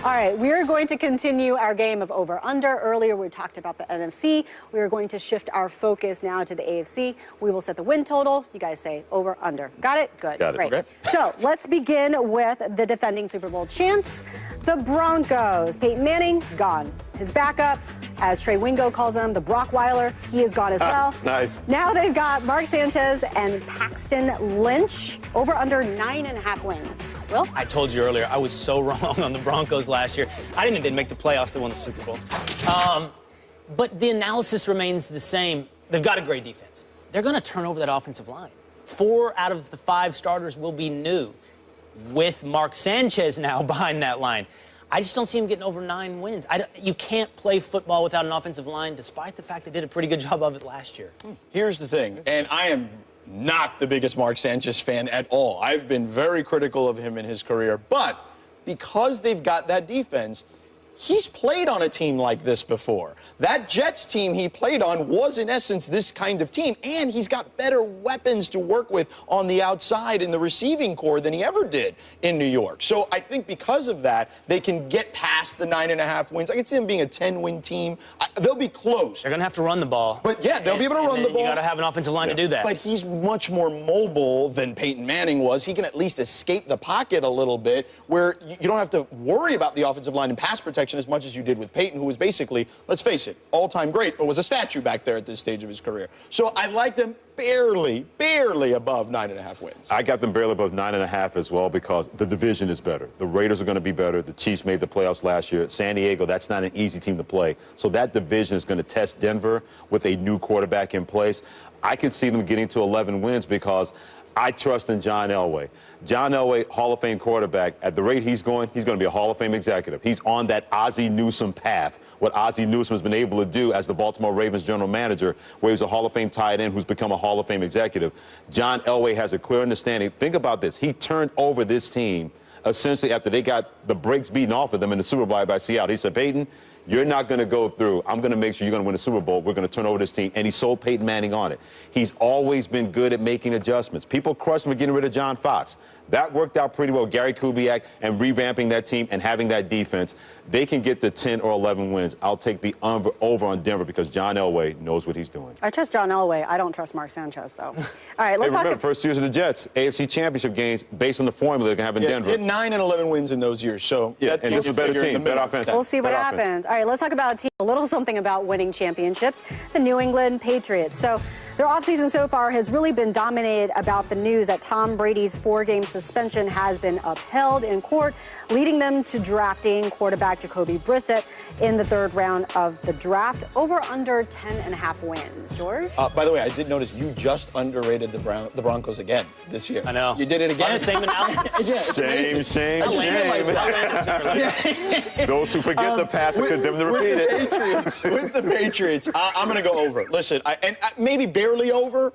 All right, we're going to continue our game of over-under. Earlier, we talked about the NFC. We are going to shift our focus now to the AFC. We will set the win total. You guys say over-under. Got it? Good. Got it. Great. Okay. So let's begin with the defending Super Bowl champs, the Broncos. Peyton Manning, gone. His backup, as Trey Wingo calls him, the Brockweiler, he is gone as well. Nice. Now they've got Mark Sanchez and Paxton Lynch, over under 9.5 wins. Will? I told you earlier, I was so wrong on the Broncos last year. I didn't think they'd make the playoffs. They won the Super Bowl. But the analysis remains the same. They've got a great defense. They're going to turn over that offensive line. 4 out of the 5 starters will be new, with Mark Sanchez now behind that line. I just don't see him getting over 9 wins. You can't play football without an offensive line, despite the fact they did a pretty good job of it last year. Here's the thing, and I am not the biggest Mark Sanchez fan at all. I've been very critical of him in his career, but because they've got that defense, he's played on a team like this before. That Jets team he played on was, in essence, this kind of team, and he's got better weapons to work with on the outside in the receiving core than he ever did in New York. So I think because of that, they can get past the 9.5 wins. I can see them being a 10-win team. They'll be close. They're going to have to run the ball. But, yeah, they'll be able to run the ball. You got to have an offensive line to do that. But he's much more mobile than Peyton Manning was. He can at least escape the pocket a little bit, where you don't have to worry about the offensive line and pass protection as much as you did with Peyton, who was basically, let's face it, all-time great, but was a statue back there at this stage of his career. So I like them barely above 9.5 wins. I got them barely above 9.5 as well, because the division is better. The Raiders are going to be better. The Chiefs made the playoffs last year. San Diego, that's not an easy team to play. So that division is going to test Denver with a new quarterback in place. I can see them getting to 11 wins because I trust in John Elway. John Elway, Hall of Fame quarterback. At the rate he's going to be a Hall of Fame executive. He's on that Ozzie Newsome path, what Ozzie Newsome has been able to do as the Baltimore Ravens general manager, where he's a Hall of Fame tight end who's become a Hall of Fame executive. John Elway has a clear understanding. Think about this. He turned over this team essentially after they got the brakes beaten off of them in the Super Bowl by Seattle. He said, Peyton, you're not going to go through. I'm going to make sure you're going to win the Super Bowl. We're going to turn over this team. And he sold Peyton Manning on it. He's always been good at making adjustments. People crushed him for getting rid of John Fox. That worked out pretty well. Gary Kubiak and revamping that team and having that defense. They can get to 10 or 11 wins. I'll take the over on Denver because John Elway knows what he's doing. I trust John Elway. I don't trust Mark Sanchez, though. All right, let's remember, first 2 years of the Jets, AFC Championship games based on the formula they can have in Denver. He had 9 and 11 wins in those years. So and this is a better team, better offense. We'll see what happens. All right, let's talk about a team, a little something about winning championships, the New England Patriots. So their offseason so far has really been dominated about the news that Tom Brady's 4-game suspension has been upheld in court, leading them to drafting quarterback Jacoby Brissett in the 3rd round of the draft, over under 10.5 wins. George? By the way, I did notice you just underrated the Broncos again this year. I know. You did it again. On the same analysis. Shame. Those who forget the past are condemned to repeat it. With the Patriots, I'm going to go over. Listen, maybe barely over,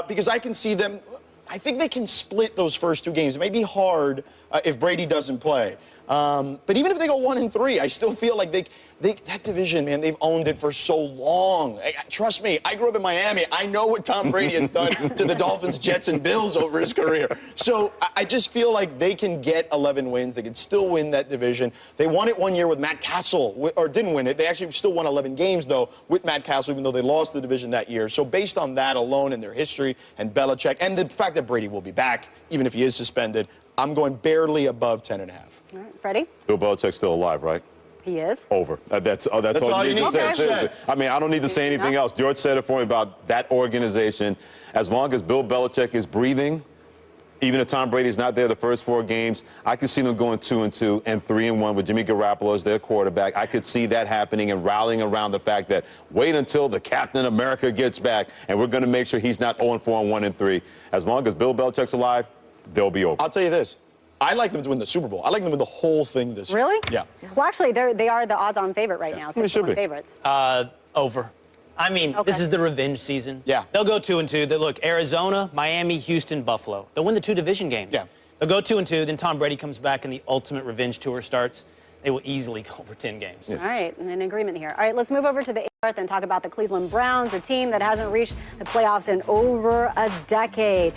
because I can see them. I think they can split those first 2 games. It may be hard if Brady doesn't play. But even if they go 1-3, I still feel like that division, man, they've owned it for so long. Trust me, I grew up in Miami. I know what Tom Brady has done to the Dolphins, Jets, and Bills over his career. So I just feel like they can get 11 wins. They can still win that division. They won it one year with Matt Castle, or didn't win it. They actually still won 11 games, though, with Matt Castle, even though they lost the division that year. So based on that alone and their history and Belichick and the fact that Brady will be back, even if he is suspended, I'm going barely above 10.5. All right, Freddie? Bill Belichick's still alive, right? He is. Over. That's all you need to say. Seriously. I mean, I don't need to say anything else. George said it for me about that organization. As long as Bill Belichick is breathing, even if Tom Brady's not there the first 4 games, I could see them going 2-2 and 3-1 with Jimmy Garoppolo as their quarterback. I could see that happening and rallying around the fact that wait until the Captain America gets back, and we're going to make sure he's not 0-4 and 1-3. As long as Bill Belichick's alive, they'll be over. I'll tell you this. I like them to win the Super Bowl. I like them to win the whole thing this year. Really? Yeah. Well, actually, they are the odds-on favorite right now. 6-1 favorites. Over. I mean, this is the revenge season. Yeah. They'll go 2-2. Look, Arizona, Miami, Houston, Buffalo. They'll win the 2 division games. Yeah. They'll go 2-2. Then Tom Brady comes back and the ultimate revenge tour starts. They will easily go over 10 games. Yeah. All right, in agreement here. All right, let's move over to the North and talk about the Cleveland Browns, a team that hasn't reached the playoffs in over a decade.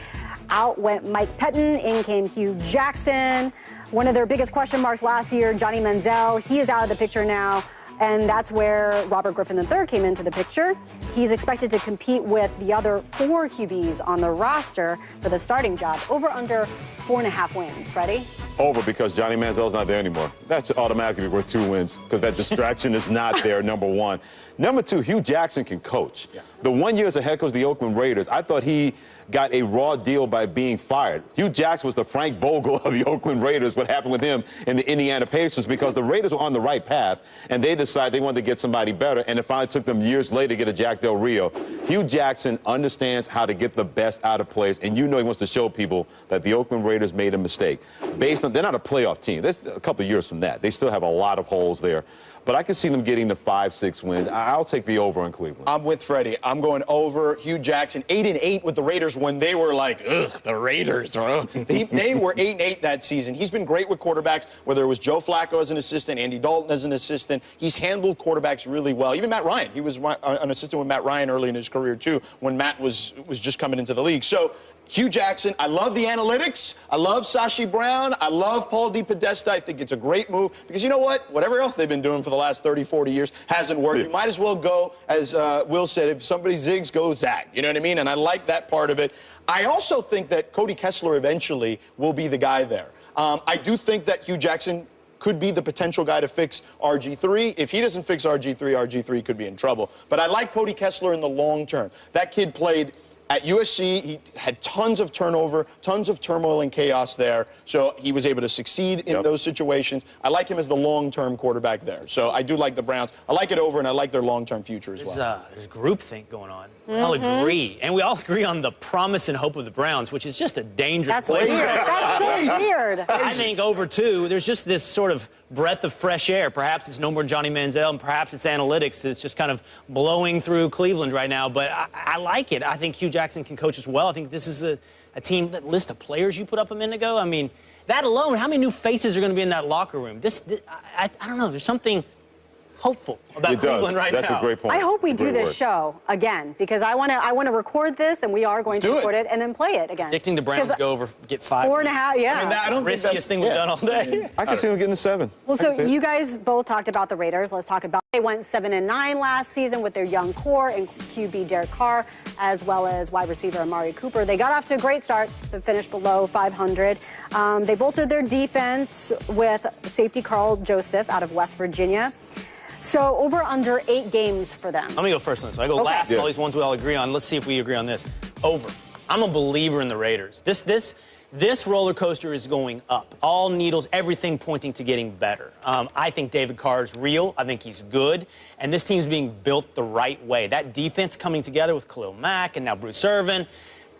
Out went Mike Pettin, in came Hugh Jackson. One of their biggest question marks last year, Johnny Manziel, he is out of the picture now. And that's where Robert Griffin III came into the picture. He's expected to compete with the other 4 QBs on the roster for the starting job. Over under 4.5 wins. Freddie? Over, because Johnny Manziel's not there anymore. That's automatically worth 2 wins because that distraction is not there, number one. Number two, Hugh Jackson can coach. Yeah. The 1 year as a head coach of the Oakland Raiders, I thought he got a raw deal by being fired. Hugh Jackson was the Frank Vogel of the Oakland Raiders. What happened with him in the Indiana Pacers, because the Raiders were on the right path and they decided they wanted to get somebody better, and it finally took them years later to get a Jack Del Rio. Hugh Jackson understands how to get the best out of players, and you know he wants to show people that the Oakland Raiders made a mistake. Based on, they're not a playoff team. That's a couple of years from that. They still have a lot of holes there. But I can see them getting to 5-6 wins. I'll take the over in Cleveland. I'm with Freddie. I'm going over. Hugh Jackson, 8-8 with the Raiders when they were like, ugh, the Raiders. They were 8-8 that season. He's been great with quarterbacks, whether it was Joe Flacco as an assistant, Andy Dalton as an assistant. He's handled quarterbacks really well. Even Matt Ryan. He was an assistant with Matt Ryan early in his career, too, when Matt was just coming into the league. So Hugh Jackson, I love the analytics. I love Sashi Brown. I love Paul DePodesta. I think it's a great move because you know what? Whatever else they've been doing for the last 30, 40 years hasn't worked. You might as well go, as Will said, if somebody zigs, go zag. You know what I mean? And I like that part of it. I also think that Cody Kessler eventually will be the guy there. I do think that Hugh Jackson could be the potential guy to fix RG3. If he doesn't fix RG3, RG3 could be in trouble. But I like Cody Kessler in the long term. That kid played at USC, he had tons of turnover, tons of turmoil and chaos there, so he was able to succeed in those situations. I like him as the long-term quarterback there. So I do like the Browns. I like it over, and I like their long-term future as well. There's groupthink going on. We all agree. And we all agree on the promise and hope of the Browns, which is just a dangerous place. That's so weird. I think over 2, there's just this sort of breath of fresh air. Perhaps it's no more Johnny Manziel, and perhaps it's analytics that's just kind of blowing through Cleveland right now. But I like it. I think Hugh Jackson can coach as well. I think this is a team, that list of players you put up a minute ago. I mean, that alone, how many new faces are going to be in that locker room? I don't know. There's something hopeful about Cleveland right now. That's a great point. I hope we do this show again because I want to record this, and we are going to record it and then play it again. Predicting the Browns go over, get 5 4.5, yeah. I mean, I don't riskiest thing we've done all day. I can see them getting to 7. Well, so you guys both talked about the Raiders. Let's talk about they went 7-9 last season with their young core and QB Derek Carr, as well as wide receiver Amari Cooper. They got off to a great start, but finished below 500. They bolstered their defense with safety Carl Joseph out of West Virginia. So over under 8 games for them. Let me go first on this. I go last. All these ones we all agree on. Let's see if we agree on this. Over. I'm a believer in the Raiders. This roller coaster is going up. All needles, everything pointing to getting better. I think David Carr is real. I think he's good. And this team's being built the right way. That defense coming together with Khalil Mack and now Bruce Irvin.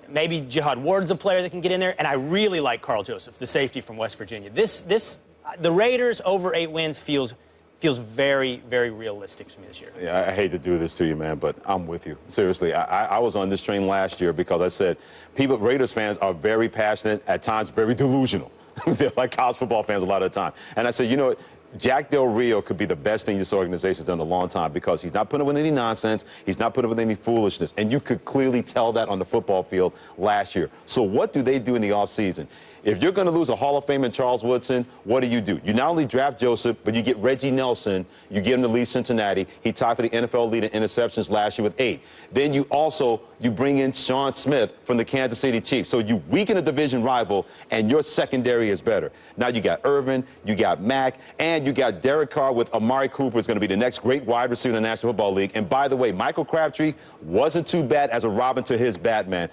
Maybe Jihad Ward's a player that can get in there. And I really like Carl Joseph, the safety from West Virginia. The Raiders over 8 wins feels very, very realistic to me this year. Yeah, I hate to do this to you, man, but I'm with you. Seriously, I was on this train last year because I said Raiders fans are very passionate, at times very delusional. They're like college football fans a lot of the time. And I said, you know what? Jack Del Rio could be the best thing this organization's done in a long time because he's not putting up with any nonsense. He's not putting up with any foolishness. And you could clearly tell that on the football field last year. So what do they do in the offseason? If you're going to lose a Hall of Famer Charles Woodson, what do? You not only draft Joseph, but you get Reggie Nelson. You get him to lead Cincinnati. He tied for the NFL lead in interceptions last year with 8. Then you bring in Sean Smith from the Kansas City Chiefs. So you weaken a division rival, and your secondary is better. Now you got Irvin, you got Mack, and you got Derek Carr with Amari Cooper is going to be the next great wide receiver in the National Football League. And by the way, Michael Crabtree wasn't too bad as a Robin to his Batman.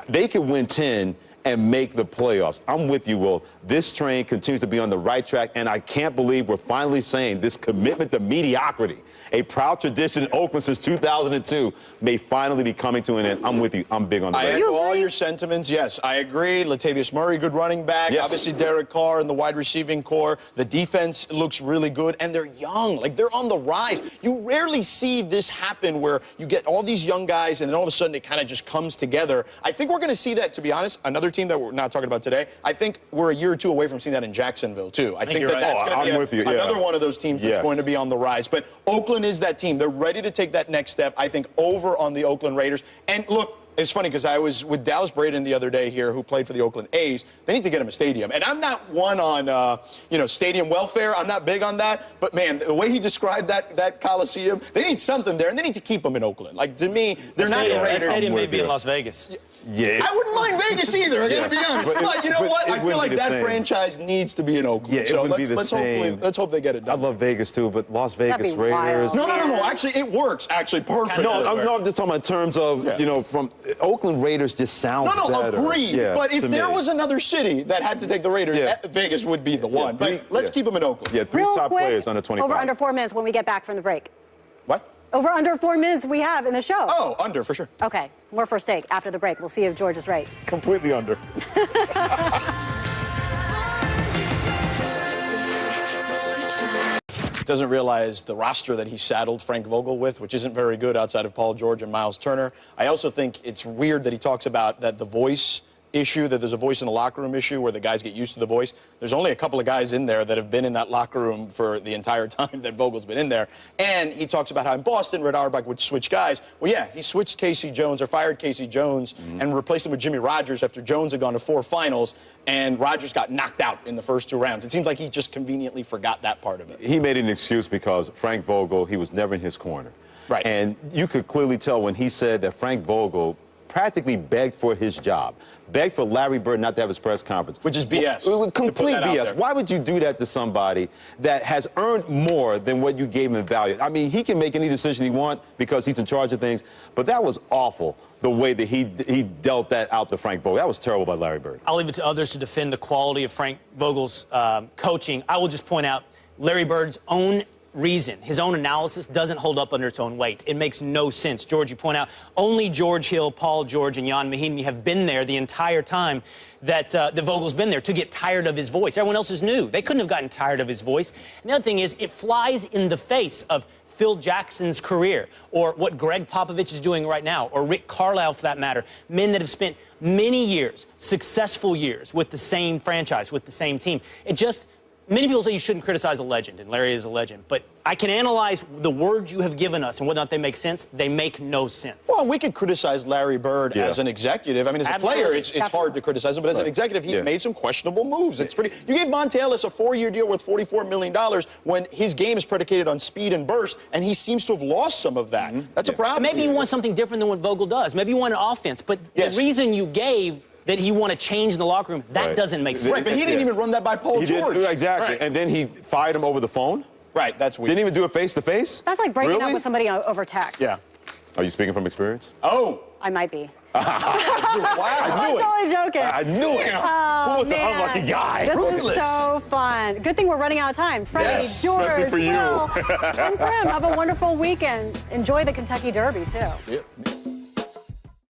They could win 10 and make the playoffs. I'm with you, Will. This train continues to be on the right track, and I can't believe we're finally saying this commitment to mediocrity, a proud tradition in Oakland since 2002, may finally be coming to an end. I'm with you. I'm big on the Raiders. I echo all your sentiments. Yes, I agree. Latavius Murray, good running back. Yes. Obviously, Derek Carr in the wide receiving core. The defense looks really good, and they're young. Like, they're on the rise. You rarely see this happen where you get all these young guys, and then all of a sudden it kind of just comes together. I think we're going to see that, to be honest. Another team that we're not talking about today, I think we're a year or 2 away from seeing that in Jacksonville, too. I think that's going to be another one of those teams that's going to be on the rise. But Oakland is that team. They're ready to take that next step. I think over on the Oakland Raiders. And look, It's funny because I was with Dallas Braden the other day here, who played for the Oakland A's. They need to get him a stadium. And I'm not one on, stadium welfare. I'm not big on that. But, man, the way he described that Coliseum, they need something there, and they need to keep them in Oakland. Like, to me, they're not the Raiders. The stadium may be in Las Vegas. Yeah. I wouldn't mind Vegas either, I gotta be honest. But you know what? I feel like that franchise needs to be in Oakland. Yeah, it wouldn't be the same. Let's hope they get it done. I love Vegas, too, but Las Vegas Raiders. No. Actually, it works. Actually, perfect. No, I'm just talking about in terms of, from Oakland Raiders just sounds better. Agreed. Yeah, but if there was another city that had to take the Raiders, Vegas would be the one. But let's keep them in Oakland. Yeah, three top players under 25. Over under 4 minutes when we get back from the break. What? Over under 4 minutes we have in the show. Oh, under, for sure. Okay, more First Take after the break. We'll see if George is right. Completely under. Doesn't realize the roster that he saddled Frank Vogel with, which isn't very good outside of Paul George and Miles Turner. I also think it's weird that he talks about that the voice issue, that there's a voice in the locker room issue where the guys get used to the voice. There's only a couple of guys in there that have been in that locker room for the entire time that Vogel's been in there. And he talks about how in Boston, Red Auerbach would switch guys. Well, yeah, he switched Casey Jones, or fired Casey Jones, and replaced him with Jimmy Rodgers after Jones had gone to 4 finals, and Rodgers got knocked out in the first 2 rounds. It seems like he just conveniently forgot that part of it. He made an excuse because Frank Vogel, he was never in his corner. Right. And you could clearly tell when he said that Frank Vogel practically begged for his job, begged for Larry Bird not to have his press conference. Which is BS. Complete BS. Why would you do that to somebody that has earned more than what you gave him in value? I mean, he can make any decision he wants because he's in charge of things, but that was awful, the way that he dealt that out to Frank Vogel. That was terrible by Larry Bird. I'll leave it to others to defend the quality of Frank Vogel's coaching. I will just point out Larry Bird's own reason, his own analysis doesn't hold up under its own weight. It makes no sense. George, you point out, only George Hill, Paul George, and Jan Mahinmi have been there the entire time that the Vogel's been there to get tired of his voice. Everyone else is new. They couldn't have gotten tired of his voice. And the other thing is, it flies in the face of Phil Jackson's career, or what Greg Popovich is doing right now, or Rick Carlisle for that matter, men that have spent many years, successful years, with the same franchise, with the same team. Many people say you shouldn't criticize a legend, and Larry is a legend, but I can analyze the words you have given us and whether or not they make sense. They make no sense. Well, we could criticize Larry Bird as an executive. I mean, as a player, it's hard to criticize him, but as an executive, he's made some questionable moves. It's pretty. You gave Monte Ellis a 4-year deal worth $44 million when his game is predicated on speed and burst, and he seems to have lost some of that. That's a problem. Maybe you want something different than what Vogel does. Maybe you want an offense, but the reason you gave that he want to change in the locker room, that doesn't make sense. Right, but he didn't even run that by Paul George. Exactly. Right. And then he fired him over the phone? Right, that's weird. Didn't even do it face-to-face? That's like breaking up with somebody over text. Yeah. Are you speaking from experience? Oh. I might be. Wow. I'm totally joking. I knew it. Oh, who was the unlucky guy? This is so fun. Good thing we're running out of time. Freddie, George, especially for you. Will, and Prim, have a wonderful weekend. Enjoy the Kentucky Derby, too. Yep.